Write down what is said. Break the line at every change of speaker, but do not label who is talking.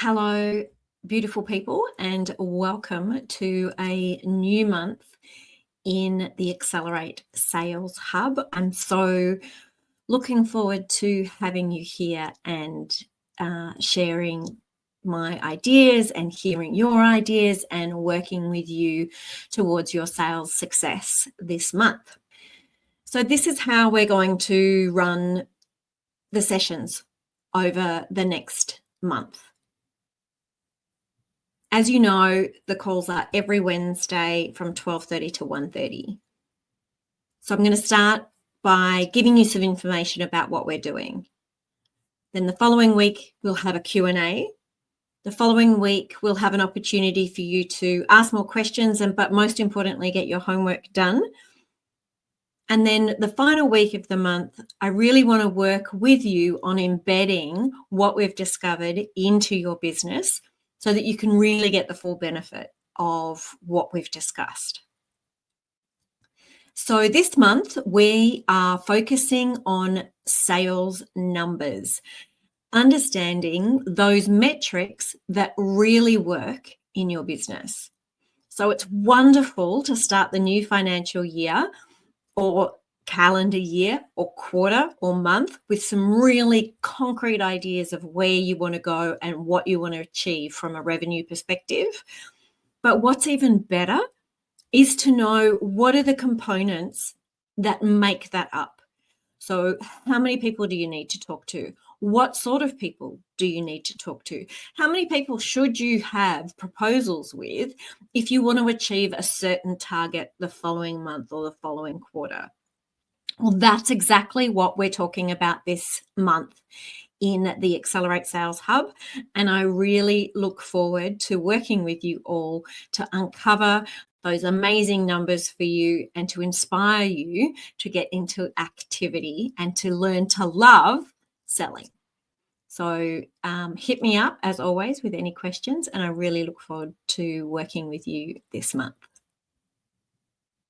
Hello, beautiful people, and welcome to a new month in the Accelerate Sales Hub. I'm so looking forward to having you here and sharing my ideas and hearing your ideas and working with you towards your sales success this month. So this is how we're going to run the sessions over the next month. As you know, the calls are every Wednesday from 12:30 to 1:30. So I'm going to start by giving you some information about what we're doing. Then the following week, we'll have a Q&A. The following week, we'll have an opportunity for you to ask more questions, but most importantly, get your homework done. And then the final week of the month, I really want to work with you on embedding what we've discovered into your business so that you can really get the full benefit of what we've discussed. So this month, we are focusing on sales numbers, understanding those metrics that really work in your business. So it's wonderful to start the new financial year or calendar year or quarter or month with some really concrete ideas of where you want to go and what you want to achieve from a revenue perspective. But what's even better is to know what are the components that make that up. So how many people do you need to talk to? What sort of people do you need to talk to? How many people should you have proposals with if you want to achieve a certain target the following month or the following quarter? Well, that's exactly what we're talking about this month in the Accelerate Sales Hub. And I really look forward to working with you all to uncover those amazing numbers for you and to inspire you to get into activity and to learn to love selling. So hit me up as always with any questions, and I really look forward to working with you this month.